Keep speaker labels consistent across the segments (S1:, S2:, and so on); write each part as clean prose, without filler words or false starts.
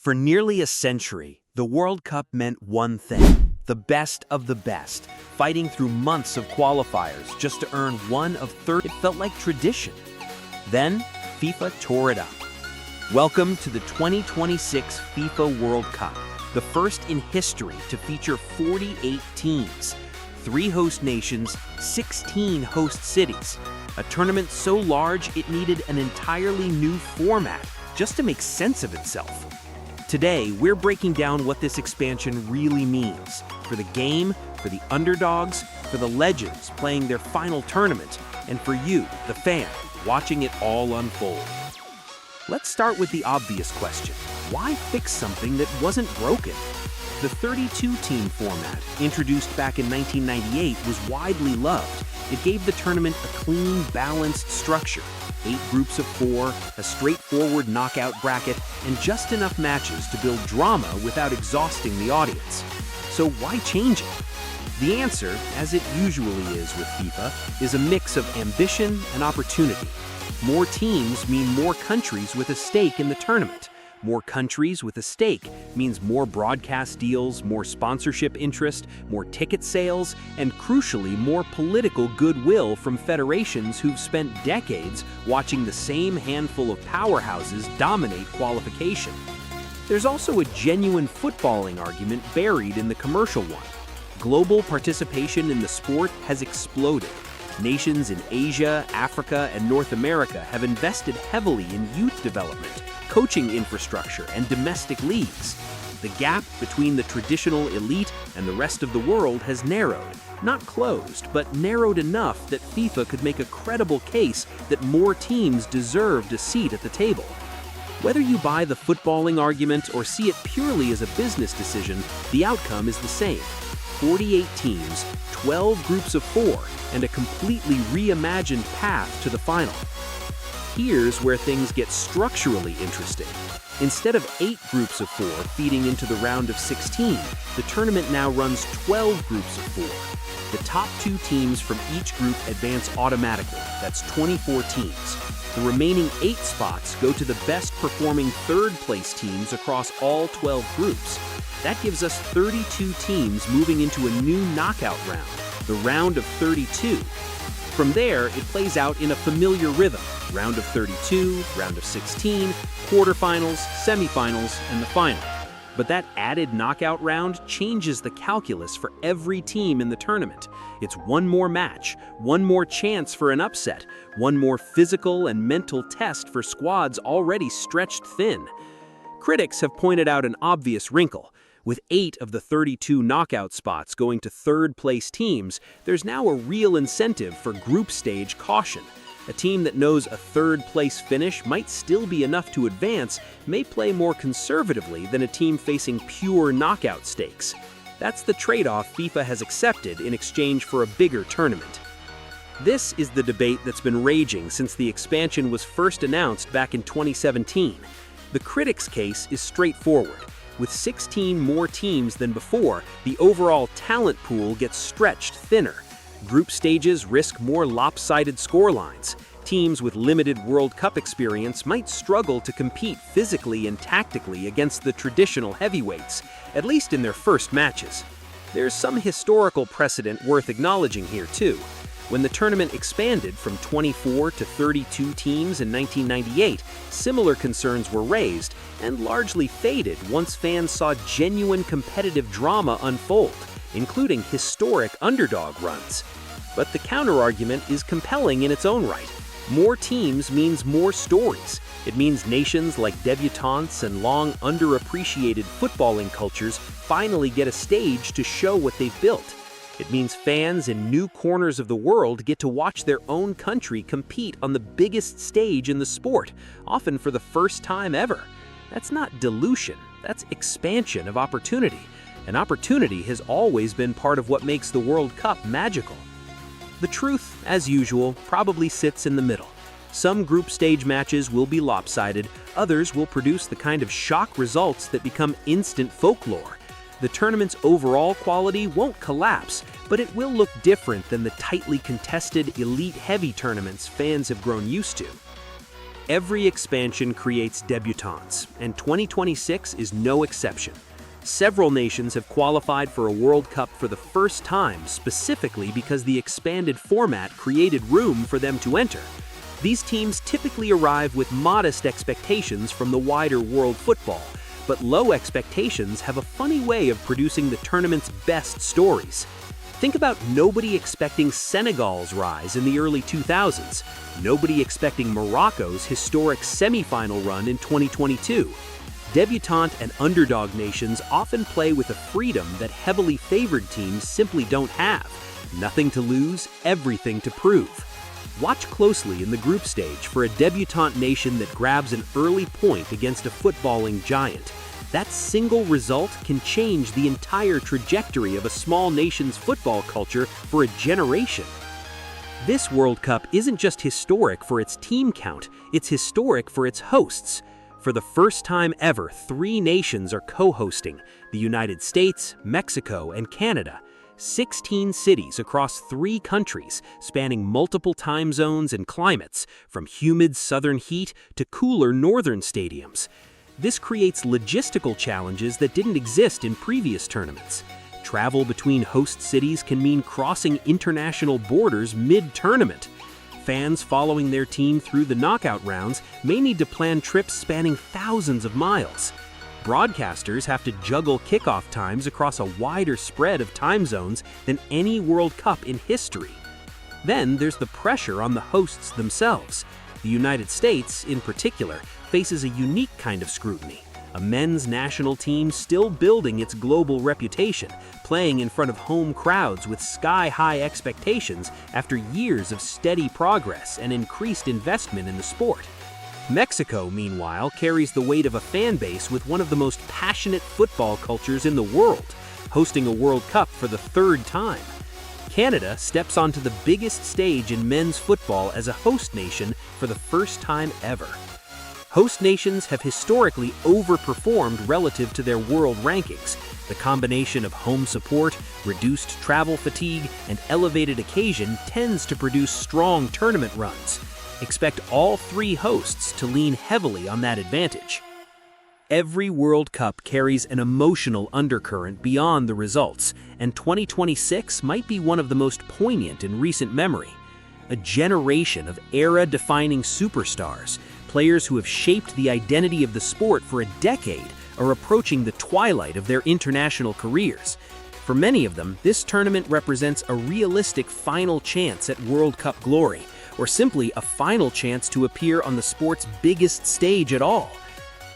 S1: For nearly a century, the World Cup meant one thing: the best of the best, fighting through months of qualifiers just to earn one of 30. It felt like tradition. Then, FIFA tore it up. Welcome to the 2026 FIFA World Cup, the first in history to feature 48 teams, 3 host nations, 16 host cities, a tournament so large it needed an entirely new format just to make sense of itself. Today, we're breaking down what this expansion really means for the game, for the underdogs, for the legends playing their final tournament, and for you, the fan, watching it all unfold. Let's start with the obvious question: why fix something that wasn't broken? The 32-team format, introduced back in 1998, was widely loved. It gave the tournament a clean, balanced structure: 8 groups of 4, a straightforward knockout bracket, and just enough matches to build drama without exhausting the audience. So why change it? The answer, as it usually is with FIFA, is a mix of ambition and opportunity. More teams mean more countries with a stake in the tournament. More countries with a stake means more broadcast deals, more sponsorship interest, more ticket sales, and crucially, more political goodwill from federations who've spent decades watching the same handful of powerhouses dominate qualification. There's also a genuine footballing argument buried in the commercial one. Global participation in the sport has exploded. Nations in Asia, Africa, and North America have invested heavily in youth development, coaching infrastructure, and domestic leagues. The gap between the traditional elite and the rest of the world has narrowed, not closed, but narrowed enough that FIFA could make a credible case that more teams deserved a seat at the table. Whether you buy the footballing argument or see it purely as a business decision, the outcome is the same: 48 teams, 12 groups of 4, and a completely reimagined path to the final. Here's where things get structurally interesting. Instead of 8 groups of 4 feeding into the round of 16, the tournament now runs 12 groups of 4. The top 2 teams from each group advance automatically. That's 24 teams. The remaining 8 spots go to the best performing third-place teams across all 12 groups. That gives us 32 teams moving into a new knockout round, the round of 32. From there, it plays out in a familiar rhythm: round of 32, round of 16, quarterfinals, semifinals, and the final. But that added knockout round changes the calculus for every team in the tournament. It's one more match, one more chance for an upset, one more physical and mental test for squads already stretched thin. Critics have pointed out an obvious wrinkle. With 8 of the 32 knockout spots going to third-place teams, there's now a real incentive for group stage caution. A team that knows a third-place finish might still be enough to advance may play more conservatively than a team facing pure knockout stakes. That's the trade-off FIFA has accepted in exchange for a bigger tournament. This is the debate that's been raging since the expansion was first announced back in 2017. The critics' case is straightforward. With 16 more teams than before, the overall talent pool gets stretched thinner. Group stages risk more lopsided scorelines. Teams with limited World Cup experience might struggle to compete physically and tactically against the traditional heavyweights, at least in their first matches. There's some historical precedent worth acknowledging here too. When the tournament expanded from 24 to 32 teams in 1998, similar concerns were raised and largely faded once fans saw genuine competitive drama unfold, including historic underdog runs. But the counterargument is compelling in its own right. More teams means more stories. It means nations like debutantes and long underappreciated footballing cultures finally get a stage to show what they've built. It means fans in new corners of the world get to watch their own country compete on the biggest stage in the sport, often for the first time ever. That's not dilution, that's expansion of opportunity. And opportunity has always been part of what makes the World Cup magical. The truth, as usual, probably sits in the middle. Some group stage matches will be lopsided, others will produce the kind of shock results that become instant folklore. The tournament's overall quality won't collapse, but it will look different than the tightly contested, elite-heavy tournaments fans have grown used to. Every expansion creates debutantes, and 2026 is no exception. Several nations have qualified for a World Cup for the first time specifically because the expanded format created room for them to enter. These teams typically arrive with modest expectations from the wider world football, but low expectations have a funny way of producing the tournament's best stories. Think about nobody expecting Senegal's rise in the early 2000s, nobody expecting Morocco's historic semifinal run in 2022. Debutante and underdog nations often play with a freedom that heavily favored teams simply don't have. Nothing to lose, everything to prove. Watch closely in the group stage for a debutante nation that grabs an early point against a footballing giant. That single result can change the entire trajectory of a small nation's football culture for a generation. This World Cup isn't just historic for its team count, it's historic for its hosts. For the first time ever, 3 nations are co-hosting: the United States, Mexico, and Canada. 16 cities across 3 countries, spanning multiple time zones and climates, from humid southern heat to cooler northern stadiums. This creates logistical challenges that didn't exist in previous tournaments. Travel between host cities can mean crossing international borders mid-tournament. Fans following their team through the knockout rounds may need to plan trips spanning thousands of miles. Broadcasters have to juggle kickoff times across a wider spread of time zones than any World Cup in history. Then there's the pressure on the hosts themselves. The United States, in particular, faces a unique kind of scrutiny. A men's national team still building its global reputation, playing in front of home crowds with sky-high expectations after years of steady progress and increased investment in the sport. Mexico, meanwhile, carries the weight of a fan base with one of the most passionate football cultures in the world, hosting a World Cup for the 3rd time. Canada steps onto the biggest stage in men's football as a host nation for the first time ever. Host nations have historically overperformed relative to their world rankings. The combination of home support, reduced travel fatigue, and elevated occasion tends to produce strong tournament runs. Expect all 3 hosts to lean heavily on that advantage. Every World Cup carries an emotional undercurrent beyond the results, and 2026 might be one of the most poignant in recent memory. A generation of era-defining superstars, players who have shaped the identity of the sport for a decade, are approaching the twilight of their international careers. For many of them, this tournament represents a realistic final chance at World Cup glory, or simply a final chance to appear on the sport's biggest stage at all.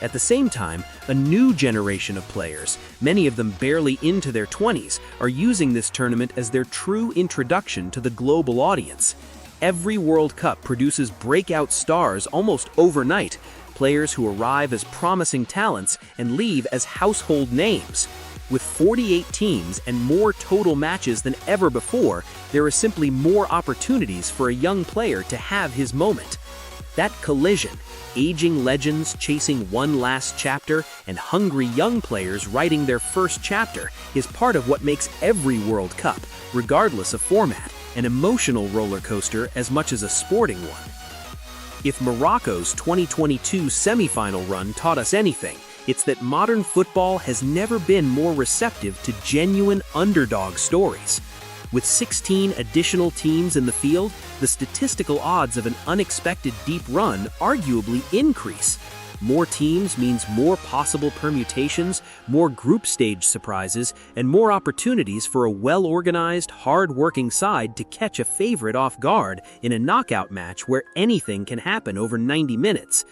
S1: At the same time, a new generation of players, many of them barely into their 20s, are using this tournament as their true introduction to the global audience. Every World Cup produces breakout stars almost overnight, players who arrive as promising talents and leave as household names. With 48 teams and more total matches than ever before, there are simply more opportunities for a young player to have his moment. That collision, aging legends chasing one last chapter and hungry young players writing their first chapter, is part of what makes every World Cup, regardless of format, an emotional roller coaster as much as a sporting one. If Morocco's 2022 semifinal run taught us anything, it's that modern football has never been more receptive to genuine underdog stories. With 16 additional teams in the field, the statistical odds of an unexpected deep run arguably increase. More teams means more possible permutations, more group stage surprises, and more opportunities for a well-organized, hard-working side to catch a favorite off guard in a knockout match where anything can happen over 90 minutes.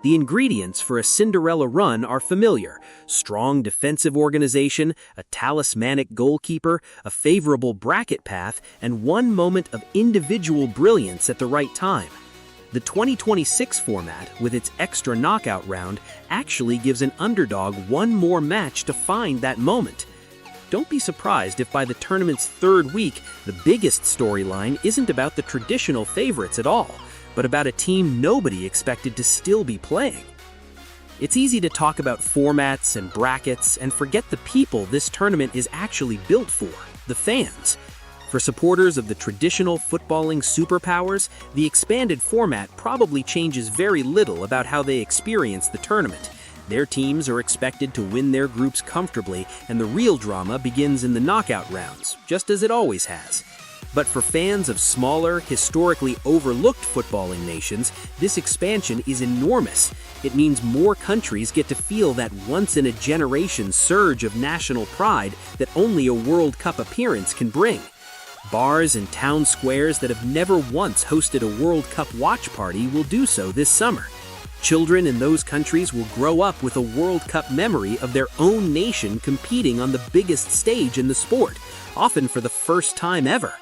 S1: The ingredients for a Cinderella run are familiar: strong defensive organization, a talismanic goalkeeper, a favorable bracket path, and one moment of individual brilliance at the right time. The 2026 format, with its extra knockout round, actually gives an underdog one more match to find that moment. Don't be surprised if by the tournament's 3rd week, the biggest storyline isn't about the traditional favorites at all, but about a team nobody expected to still be playing. It's easy to talk about formats and brackets and forget the people this tournament is actually built for, the fans. For supporters of the traditional footballing superpowers, the expanded format probably changes very little about how they experience the tournament. Their teams are expected to win their groups comfortably, and the real drama begins in the knockout rounds, just as it always has. But for fans of smaller, historically overlooked footballing nations, this expansion is enormous. It means more countries get to feel that once-in-a-generation surge of national pride that only a World Cup appearance can bring. Bars and town squares that have never once hosted a World Cup watch party will do so this summer. Children in those countries will grow up with a World Cup memory of their own nation competing on the biggest stage in the sport, often for the first time ever.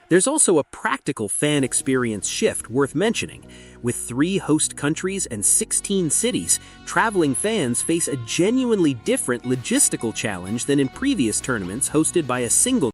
S1: There's also a practical fan experience shift worth mentioning. With 3 host countries and 16 cities, traveling fans face a genuinely different logistical challenge than in previous tournaments hosted by a single